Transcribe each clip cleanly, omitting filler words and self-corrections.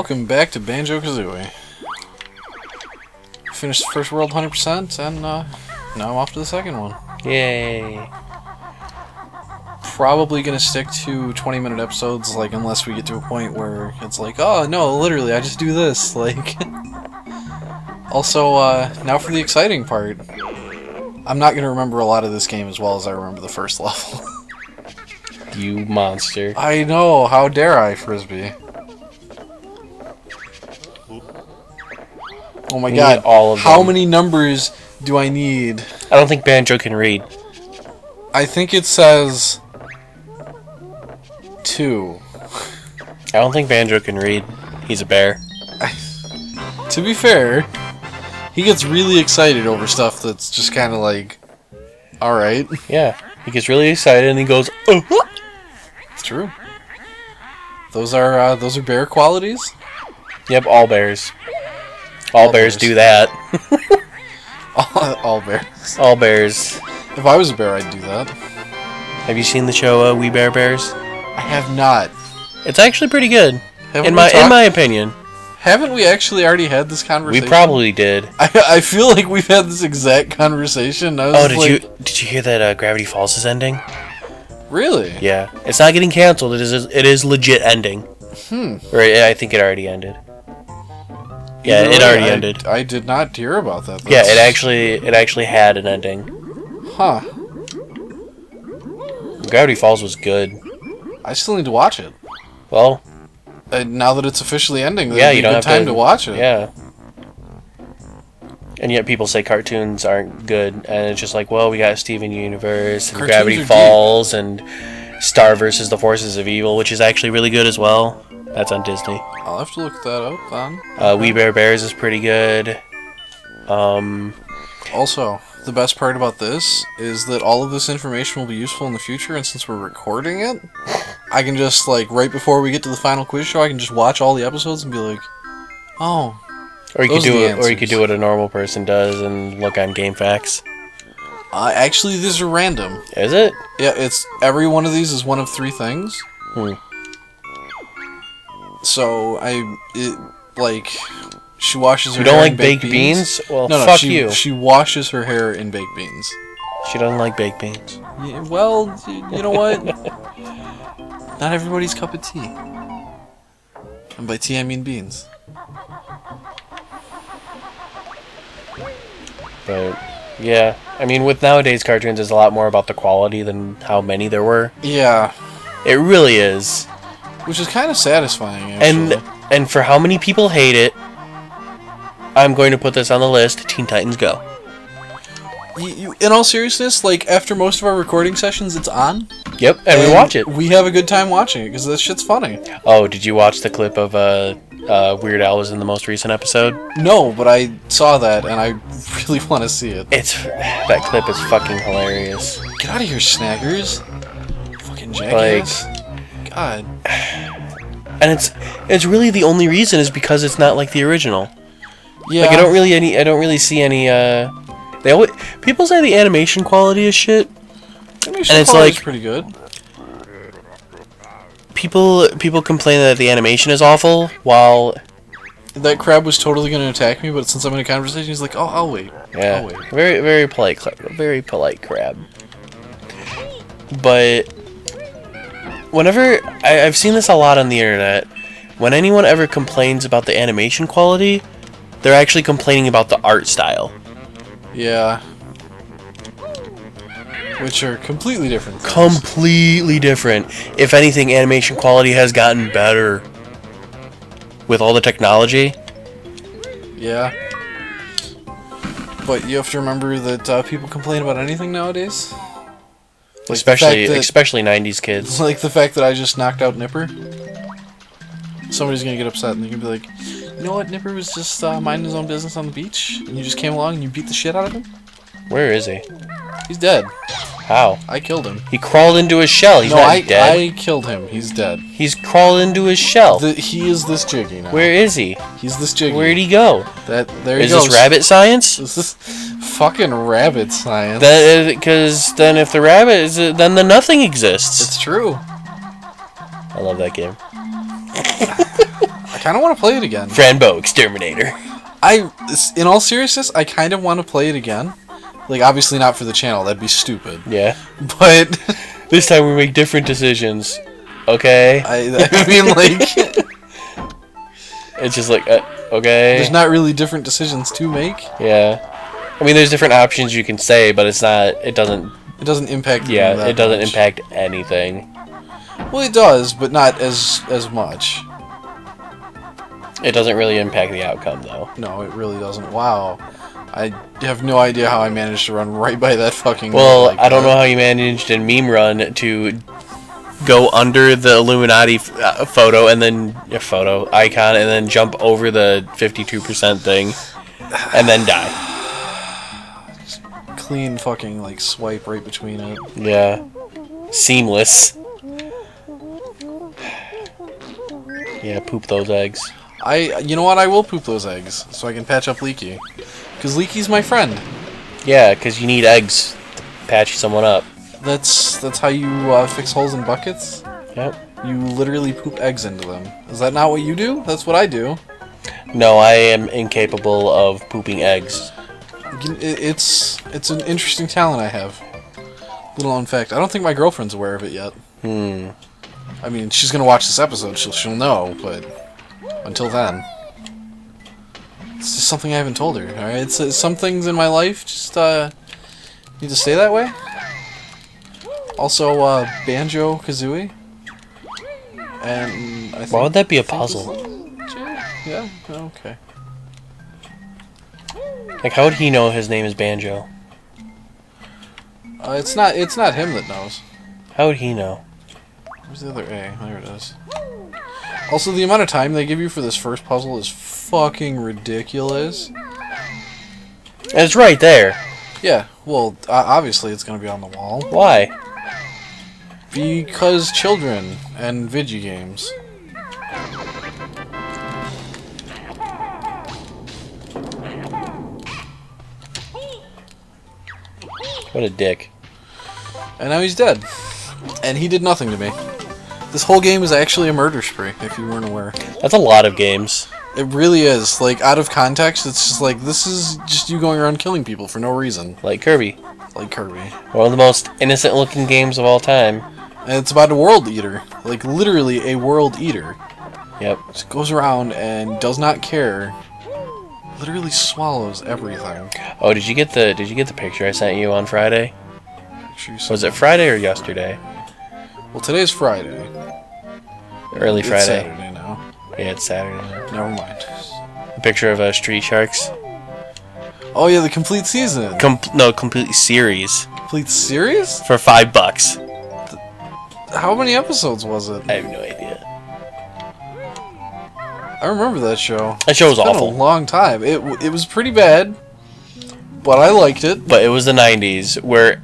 Welcome back to Banjo Kazooie. Finished the first world 100%, and now I'm off to the second one. Yay! Probably gonna stick to 20-minute episodes, like, unless we get to a point where it's like, oh no, literally, I just do this, like. Also, now for the exciting part. I'm not gonna remember a lot of this game as well as I remember the first level. You monster. I know, how dare I, Frisbee? Oh my god, all of them. How many numbers do I need? I don't think Banjo can read. I think it says 2. I don't think Banjo can read. He's a bear. To be fair, he gets really excited over stuff that's just kind of like, alright. Yeah, he gets really excited and he goes, oh! It's true. Those are bear qualities? Yep, all bears. All bears do that. all bears. All bears. If I was a bear, I'd do that. Have you seen the show We Bare Bears? I have not. It's actually pretty good. Haven't in my opinion. Haven't we actually already had this conversation? We probably did. I feel like we've had this exact conversation. Did you hear that Gravity Falls is ending? Really? Yeah. It's not getting canceled. It is legit ending. Or I think it already ended. Yeah, it already ended. I did not hear about that. Yeah, it actually had an ending. Huh. Gravity Falls was good. I still need to watch it. Well, now that it's officially ending, yeah, you don't have time to watch it. Yeah. And yet people say cartoons aren't good, and it's just like, well, we got Steven Universe, and Gravity Falls, and Star vs. the Forces of Evil, which is actually really good as well. That's on Disney. I'll have to look that up then. We Bare Bears is pretty good. Also, the best part about this is that all of this information will be useful in the future, and since we're recording it, I can just, like, right before we get to the final quiz show, I can just watch all the episodes and be like, oh. Or you could do what a normal person does and look on GameFAQs. Actually, these are random. Is it? Yeah, it's every one of these is one of 3 things. So she washes her hair. You don't like in baked beans? Well, no, fuck you. She washes her hair in baked beans. She doesn't like baked beans. Yeah, well, you know what? Not everybody's cup of tea. And by tea, I mean beans. But yeah, I mean, with nowadays cartoons, it's a lot more about the quality than how many there were. Yeah, it really is. Which is kind of satisfying, actually. And for how many people hate it, I'm going to put this on the list. Teen Titans Go. In all seriousness, like, after most of our recording sessions, it's on. Yep, and we watch it. We have a good time watching it, because that shit's funny. Oh, did you watch the clip of Weird Al was in the most recent episode? No, but I saw that, and I really want to see it. That clip is fucking hilarious. Get out of here, Snackers. Fucking jackass. God. And it's really the only reason is because it's not like the original. Yeah. Like I don't really see any people say the animation quality is shit. Animation quality is pretty good. People complain that the animation is awful while that crab was totally going to attack me, but since I'm in a conversation, he's like, "Oh, I'll wait." Yeah. I'll wait. Very polite crab. But whenever I've seen this a lot on the internet, when anyone ever complains about the animation quality, they're actually complaining about the art style. Yeah. Which are completely different things. Completely different. If anything, animation quality has gotten better with all the technology. Yeah. But you have to remember that people complain about anything nowadays. Like especially 90s kids. Like the fact that I just knocked out Nipper. Somebody's gonna get upset and they're gonna be like, you know what, Nipper was just minding his own business on the beach, and you just came along and you beat the shit out of him? Where is he? He's dead. How? I killed him. He crawled into his shell. He's not dead. I killed him. He's dead. He's crawled into his shell. He is this Jiggy now. Where is he? He's this Jiggy. Where'd he go? There he goes. Is this rabbit science? Is this fucking rabbit science? Because then if the rabbit is, then the nothing exists. It's true. I love that game. kind of want to play it again. Frambo Exterminator. In all seriousness, I kind of want to play it again. Like, obviously not for the channel. That'd be stupid. Yeah. But this time we make different decisions. Okay? I mean, like... It's just like, okay. There's not really different decisions to make. Yeah. I mean, there's different options you can say, but it's not... It doesn't impact... Yeah, it doesn't impact anything. Well, it does, but not as much. It doesn't really impact the outcome, though. No, it really doesn't. Wow. I have no idea how I managed to run right by that fucking... Well, like I don't know how you managed in Meme Run to go under the Illuminati photo and then... photo icon, and then jump over the 52% thing, and then die. Just clean fucking, like, swipe right between it. Yeah. Seamless. Yeah, poop those eggs. You know what? I will poop those eggs so I can patch up Leaky. Because Leaky's my friend. Yeah, because you need eggs to patch someone up. That's how you fix holes in buckets? Yep. You literally poop eggs into them. Is that not what you do? That's what I do. No, I am incapable of pooping eggs. It's an interesting talent I have. Little known fact. I don't think my girlfriend's aware of it yet. I mean, she's gonna watch this episode. She'll know, but until then, it's just something I haven't told her. All right, it's some things in my life just need to stay that way. Also, Banjo Kazooie, and I think, why would that be a puzzle? Yeah. Okay. Like, how would he know his name is Banjo? It's not him that knows. How would he know? Where's the other A? There it is. Also, the amount of time they give you for this first puzzle is fucking ridiculous. And it's right there. Yeah, well, obviously it's going to be on the wall. Why? Because children and video games. What a dick. And now he's dead. And he did nothing to me. This whole game is actually a murder spree, if you weren't aware. That's a lot of games. It really is. Like, out of context, it's just like, this is just you going around killing people for no reason. Like Kirby. Like Kirby. One of the most innocent-looking games of all time. And it's about a world eater. Like, literally a world eater. Yep. Just goes around and does not care. Literally swallows everything. Oh, did you get the picture I sent you on Friday? Was it Friday or yesterday? Well, today's Friday. Early Friday. It's Saturday now. Yeah, it's Saturday now. Never mind. A picture of Street Sharks. Oh yeah, the complete season. Complete series. Complete series? For $5. How many episodes was it? I have no idea. I remember that show. That show was It's awful. been a long time. It was pretty bad, but I liked it. But it was the 90s, where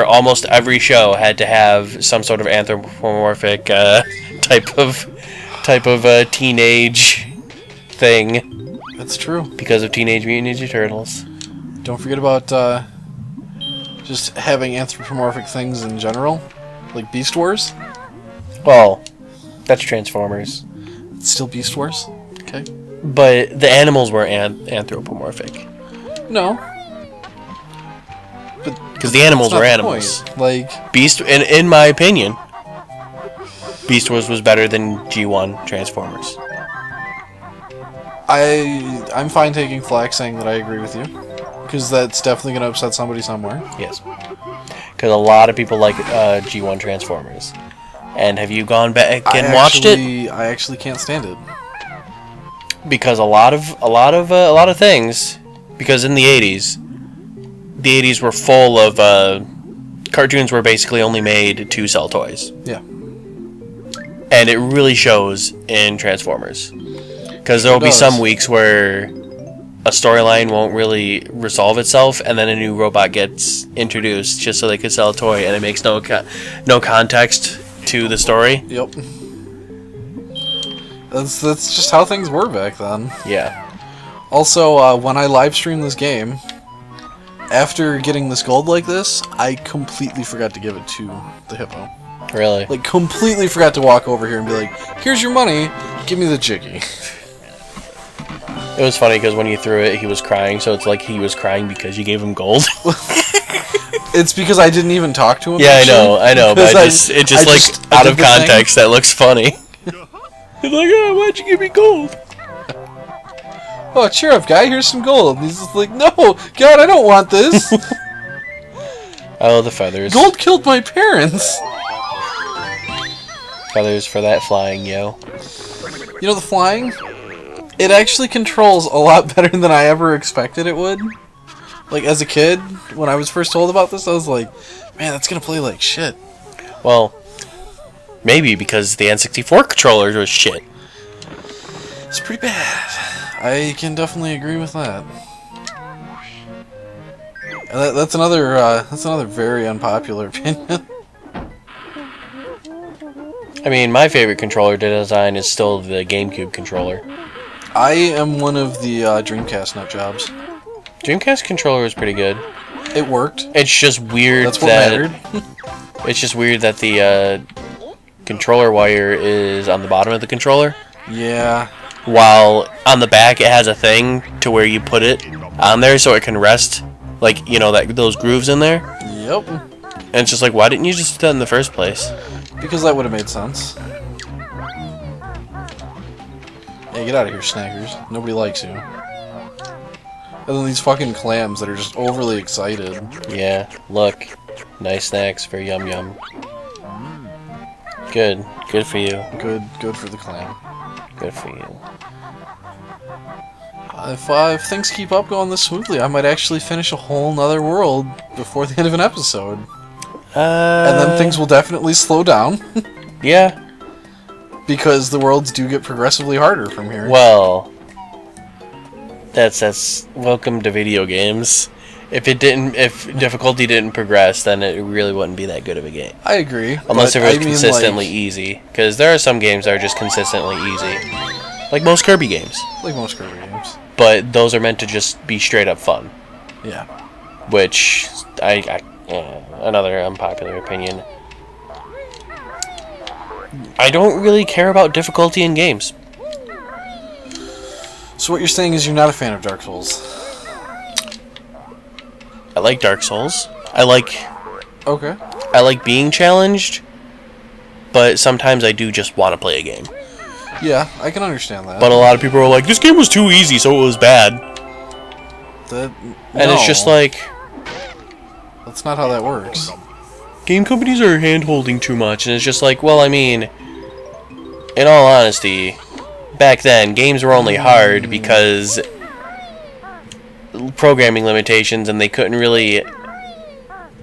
almost every show had to have some sort of anthropomorphic type of teenage thing. That's true. Because of Teenage Mutant Ninja Turtles. Don't forget about just having anthropomorphic things in general, like Beast Wars. Well, that's Transformers. It's still Beast Wars. Okay. But the animals were anthropomorphic. No. Because the animals were animals. Like Beast, in my opinion, Beast Wars was better than G1 Transformers. I'm fine taking flack saying that I agree with you, because that's definitely going to upset somebody somewhere. Yes. Because a lot of people like G1 Transformers. And have you gone back and watched it? I actually can't stand it. Because a lot of things. Because in the 80s were full of cartoons were basically only made to sell toys. Yeah. And it really shows in Transformers. Because there will be some weeks where a storyline won't really resolve itself, and then a new robot gets introduced just so they could sell a toy, and it makes no context to the story. Yep. That's just how things were back then. Yeah. Also, when I live streamed this game, after getting this gold like this, I completely forgot to give it to the hippo. Really? Like, completely forgot to walk over here and be like, here's your money, give me the Jiggy. It was funny because when you threw it, he was crying, so it's like he was crying because you gave him gold. It's because I didn't even talk to him. Yeah, I know, but out of context, that looks funny. He's like, oh, why'd you give me gold? Oh, cheer up, guy, here's some gold. And he's just like, no, God, I don't want this. Oh, the feathers. Gold killed my parents. Feathers for that flying, yo. You know, the flying, it actually controls a lot better than I ever expected it would. Like, as a kid, when I was first told about this, I was like, man, that's gonna play like shit. Well, maybe because the N64 controllers was shit. It's pretty bad. I can definitely agree with that. And that's another very unpopular opinion. I mean, my favorite controller design is still the GameCube controller. I am one of the Dreamcast nut jobs. Dreamcast controller was pretty good. It worked. It's just weird That's what mattered. It's just weird that the controller wire is on the bottom of the controller. Yeah. While on the back it has a thing to where you put it on there so it can rest. Like, you know, those grooves in there. Yep. And it's just like, why didn't you just do that in the first place? Because that would have made sense. Hey, get out of here, Snackers. Nobody likes you. And then these fucking clams that are just overly excited. Yeah, look. Nice snacks for Yum Yum. Good. Good for you. Good for the clam. Good for you. If things keep up going this smoothly, I might actually finish a whole nother world before the end of an episode. And then things will definitely slow down. Yeah. Because the worlds do get progressively harder from here. Well, that's welcome to video games. If difficulty didn't progress, then it really wouldn't be that good of a game. I agree. Unless it was consistently easy. Because there are some games that are just consistently easy. Like most Kirby games. Like most Kirby games. But those are meant to just be straight up fun. Yeah. Which, another unpopular opinion. I don't really care about difficulty in games. So what you're saying is you're not a fan of Dark Souls? I like Dark Souls. I like being challenged, but sometimes I do just want to play a game. Yeah, I can understand that. But a lot of people are like, this game was too easy, so it was bad. And it's just like... That's not how that works. Game companies are hand-holding too much, and it's just like, well, I mean... In all honesty, back then, games were only hard because... programming limitations, and they couldn't really...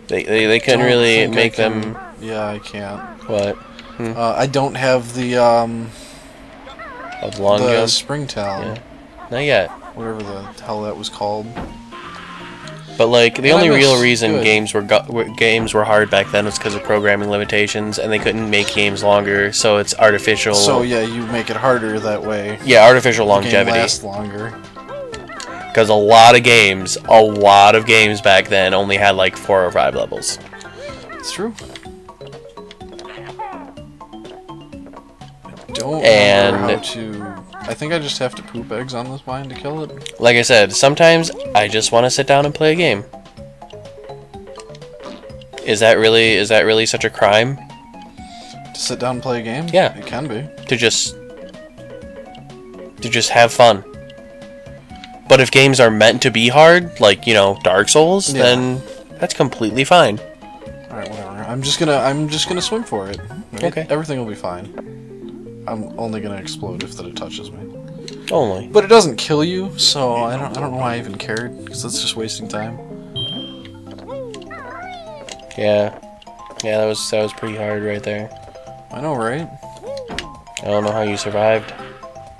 They couldn't really make them... Yeah, I can't. What? I don't have the, long jump? spring talon. Yeah. Not yet. Whatever the hell that was called. But like the only real reason games were hard back then was because of programming limitations, and they couldn't make games longer, so it's artificial. So yeah, you make it harder that way. Yeah, artificial longevity. Game lasts longer. Because a lot of games back then only had like 4 or 5 levels. It's true. Don't remember how to... I think I just have to poop eggs on this mine to kill it. Like I said, sometimes I just want to sit down and play a game. Is that really such a crime? To sit down and play a game? Yeah. It can be. To just have fun. But if games are meant to be hard, like, you know, Dark Souls, then that's completely fine. Alright, whatever. I'm just gonna swing for it. Right? Okay. Everything will be fine. I'm only gonna explode if that it touches me. Only. But it doesn't kill you, so I don't know why I even cared, because that's just wasting time. Yeah. Yeah, that was pretty hard right there. I know, right? I don't know how you survived.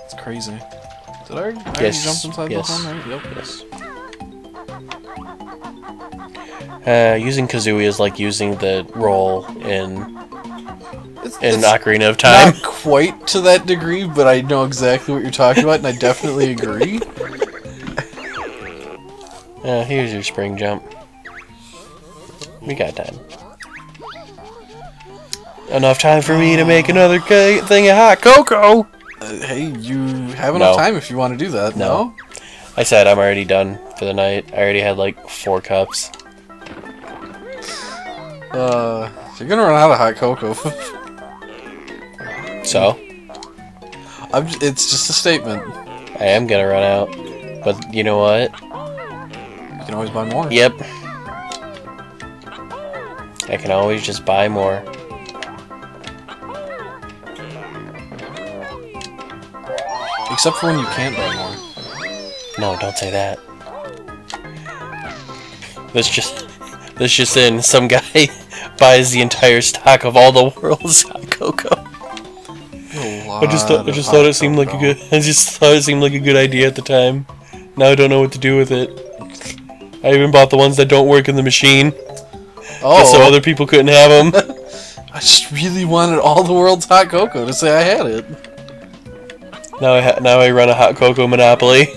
It's crazy. Did I already Yes. jump inside this one, right? Yep. Yes. Using Kazooie is like using the roll in Ocarina of Time. Not quite to that degree, but I know exactly what you're talking about, and I definitely agree. Here's your spring jump. We got time. enough time for me to make another thing of hot cocoa. Hey, you have enough time if you want to do that. No? I said I'm already done for the night. I already had like 4 cups. You're gonna run out of hot cocoa. So? It's just a statement. I am gonna run out. But you know what? You can always buy more. Yep. I can always just buy more. Except for when you can't buy more. No, don't say that. That's just in. Some guy buys the entire stock of all the world's hot cocoa. I just thought it seemed like a good idea at the time. Now I don't know what to do with it. I even bought the ones that don't work in the machine. Oh. Just so other people couldn't have them. I just really wanted all the world's hot cocoa to say I had it. Now I run a hot cocoa monopoly.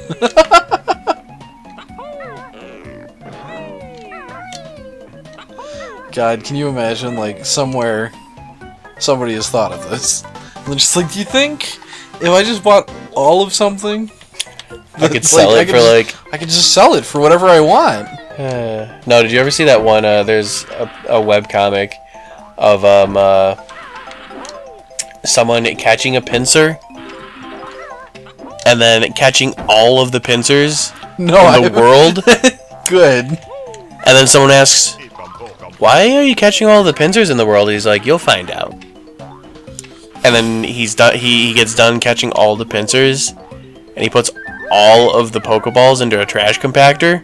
God, can you imagine, like, somewhere somebody has thought of this? And they're just like, do you think if I just bought all of something, I could sell it for like... I could just sell it for whatever I want. No, did you ever see that one, there's a webcomic of, someone catching a pincer, and then catching all of the pincers in the world? Good. And then someone asks, why are you catching all the pincers in the world? He's like, you'll find out. And then he gets done catching all the pincers, and he puts all of the Pokeballs into a trash compactor.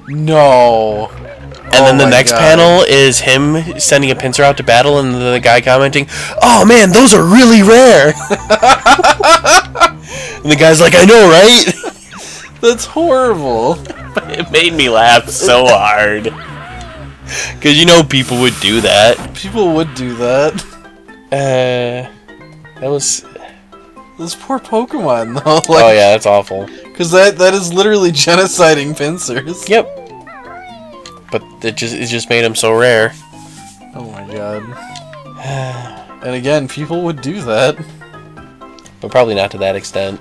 No. And then the next panel is him sending a pincer out to battle, and the guy commenting, "Oh man, those are really rare." And the guy's like, "I know, right?" That's horrible. It made me laugh so hard. Because you know people would do that. People would do that. That was... Those poor Pokemon, though. Like, oh yeah, that's awful. Because that is literally genociding pincers. Yep. But it just made them so rare. Oh my god. And again, people would do that. But probably not to that extent.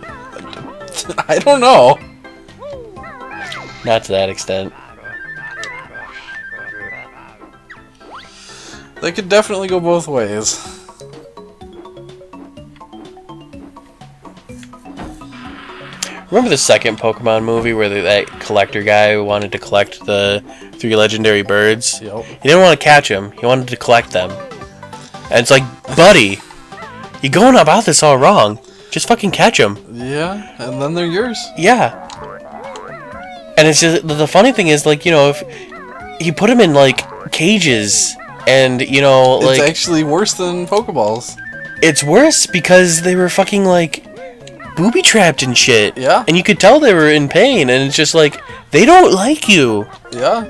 I don't know. Not to that extent. They could definitely go both ways. Remember the second Pokemon movie where that collector guy wanted to collect the 3 legendary birds? Yep. He didn't want to catch them. He wanted to collect them. And it's like, buddy, you're going about this all wrong. Just fucking catch them. Yeah, and then they're yours. Yeah. And it's just, the funny thing is, like, you know, if he put them in, like, cages, and, you know, like... It's actually worse than Pokeballs. It's worse because they were fucking, like... booby-trapped and shit. Yeah. And you could tell they were in pain, and it's just like, they don't like you. Yeah.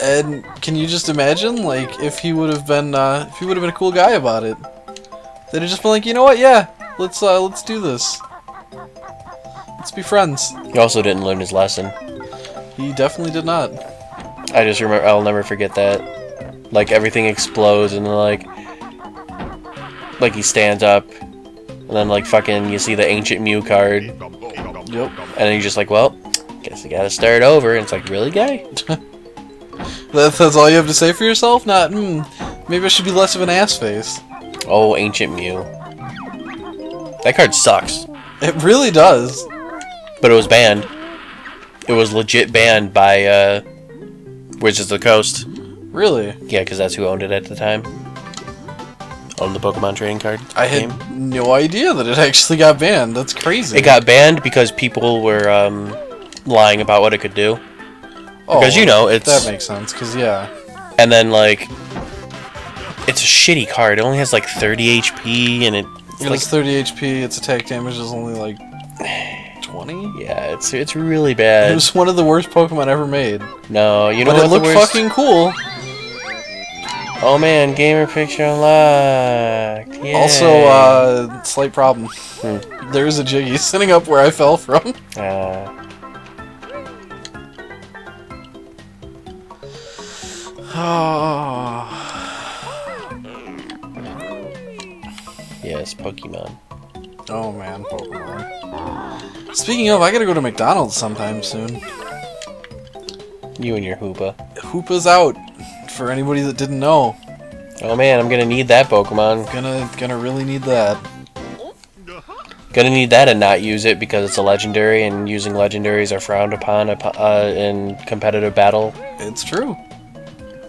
And can you just imagine, like, if he would have been a cool guy about it? They'd have just been like, you know what, yeah, let's do this. Let's be friends. He also didn't learn his lesson. He definitely did not. I just remember, I'll never forget that. Like, everything explodes, and then, like he stands up, and then, like, fucking, you see the Ancient Mew card. Yep. And then you're just like, well, guess I gotta start over. And it's like, really, guy? That's all you have to say for yourself? Not, maybe I should be less of an ass face. Oh, Ancient Mew. That card sucks. It really does. But it was banned. It was legit banned by, Wizards of the Coast. Really? Yeah, because that's who owned it at the time. Owned the Pokemon trading card I game. had no idea that it actually got banned. That's crazy. It got banned because people were lying about what it could do. Because, you know, it's... That makes sense, because, yeah. And then, like... It's a shitty card. It only has, like, 30 HP, and it's like 30 HP, its attack damage is only, like, 20? Yeah, it's really bad. It was one of the worst Pokemon ever made. No, you know what? But it looked fucking cool. Oh man, gamer picture unlocked. Yay. Also, slight problem. There's a Jiggy sitting up where I fell from. miss Pokemon. Oh man, Pokemon. Speaking of, I gotta go to McDonald's sometime soon. You and your Hoopa. Hoopa's out, for anybody that didn't know. Oh man, I'm gonna need that Pokemon. Gonna really need that. Gonna need that and not use it because it's a legendary, and using legendaries are frowned upon in competitive battle. It's true.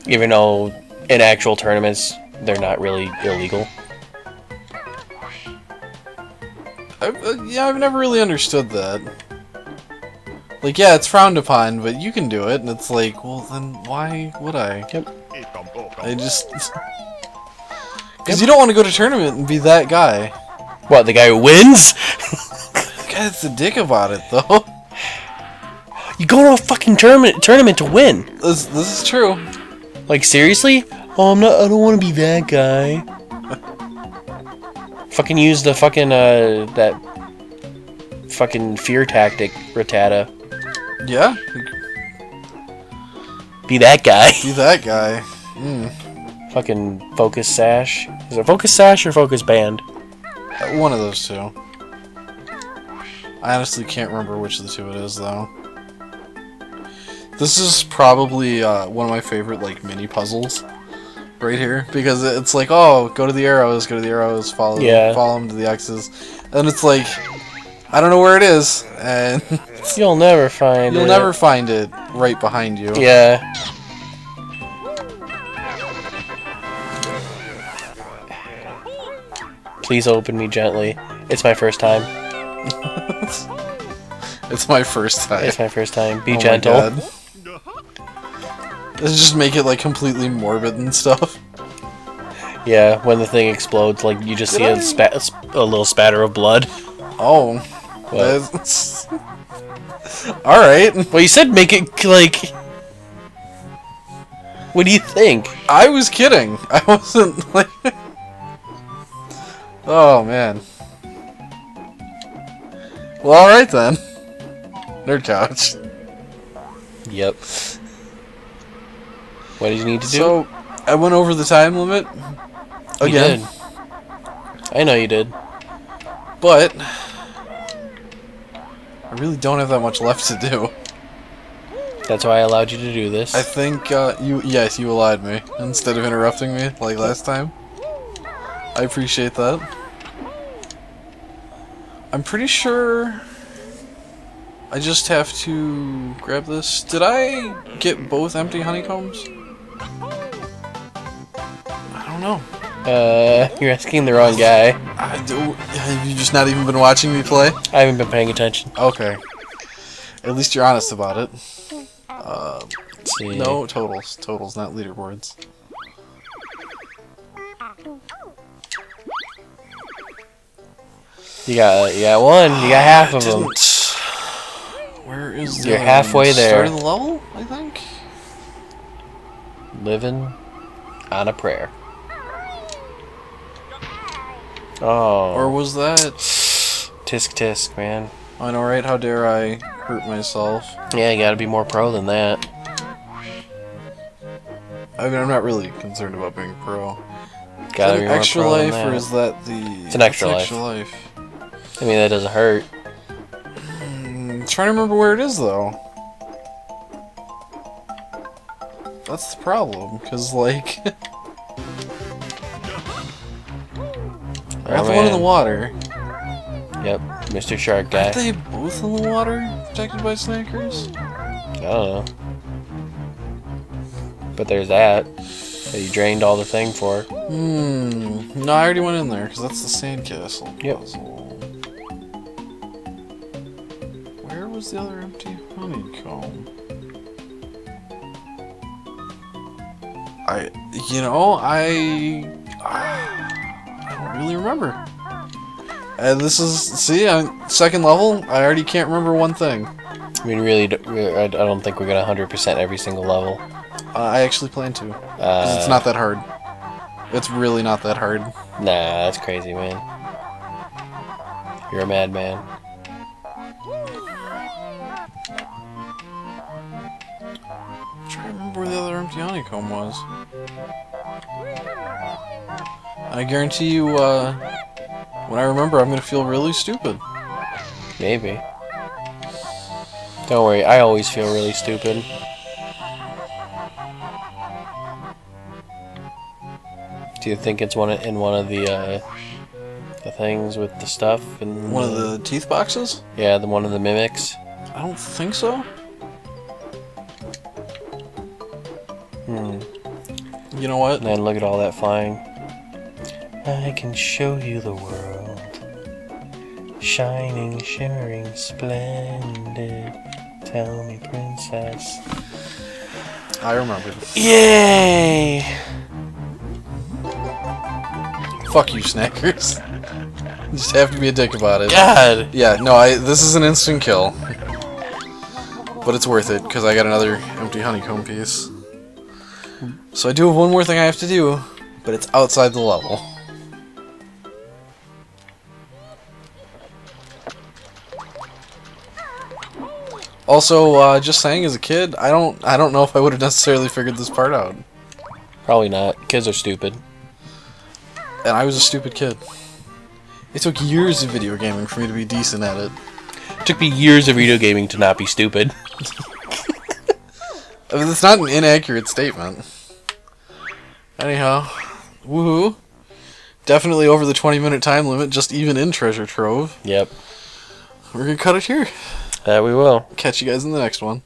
Even though in actual tournaments, they're not really illegal. Yeah, I've never really understood that. Like, yeah, it's frowned upon, but you can do it, and it's like, well, then why would I? Yep. I just... Because you don't want to go to tournament and be that guy. What, the guy who wins? The guy that's a dick about it, though. You go to a fucking tournament to win. This is true. Like, seriously? Oh, I don't want to be that guy. Fucking use the fucking, that fucking fear tactic, Rattata. Yeah? Be that guy. Be that guy. Fucking Focus Sash. Is it Focus Sash or Focus Band? One of those two. I honestly can't remember which of the two it is, though. This is probably one of my favorite, like, mini puzzles. Right here, because it's like, oh, go to the arrows, follow them to the X's, and it's like, I don't know where it is, and you'll never find it. You'll never find it right behind you. Yeah. Please open me gently. It's my first time. It's my first time. It's my first time. Be gentle. Let's just make it like completely morbid and stuff. Yeah, when the thing explodes, like you just see a little spatter of blood. Oh, all right. Well, you said make it like. What do you think? I was kidding. I wasn't like. Oh man. Well, all right then. Nerd couch. Yep. What did you need to do? So, I went over the time limit. Again. You did. I know you did. But, I really don't have that much left to do. That's why I allowed you to do this. I think, you allowed me, instead of interrupting me, like last time. I appreciate that. I'm pretty sure I just have to grab this. Did I get both empty honeycombs? I don't know. You're asking the wrong guy. Have you just not even been watching me play? I haven't been paying attention. Okay. At least you're honest about it. Let's see. No, totals. Totals, not leaderboards. You got one. You got half of them. Where is the You're halfway there. Start of the level, I think? Living on a prayer. Oh. Or was that... Tisk tisk, man. I know, right? How dare I hurt myself? Yeah, you gotta be more pro than that. I mean, I'm not really concerned about being pro. Gotta is that be an more extra pro life, than that. or is that the... It's an extra life. I mean, that doesn't hurt. I'm trying to remember where it is, though. That's the problem, because, like... I got the one in the water. Yep, Mr. Shark guy. Aren't they both in the water, protected by snackers? I don't know. But there's that you drained all the thing for. No, I already went in there, because that's the sandcastle puzzle. Where was the other empty honeycomb? I don't really remember. This is, see, second level, I already can't remember one thing. I mean, really, I don't think we're gonna 100% every single level. I actually plan to. Because it's not that hard. It's really not that hard. Nah, that's crazy, man. You're a madman. I'm trying to remember where the other empty honeycomb was. I guarantee you, When I remember, I'm gonna feel really stupid. Maybe. Don't worry, I always feel really stupid. Do you think it's in one of the things with the stuff and one of the teeth boxes? Yeah, one of the mimics. I don't think so. You know what? And then look at all that flying. I can show you the world, shining, shimmering, splendid. Tell me, princess. I remember. Yay! Fuck you, Snackers. You just have to be a dick about it. God! Yeah, no, this is an instant kill. But it's worth it, because I got another empty honeycomb piece. So I do have one more thing I have to do, but it's outside the level. Also, just saying, as a kid, I don't know if I would have necessarily figured this part out. Probably not. Kids are stupid. And I was a stupid kid. It took years of video gaming for me to be decent at it. It took me years of video gaming to not be stupid. I mean, it's not an inaccurate statement. Anyhow, woohoo. Definitely over the 20-minute time limit, just even in Treasure Trove. Yep. We're gonna cut it here. That we will. Catch you guys in the next one.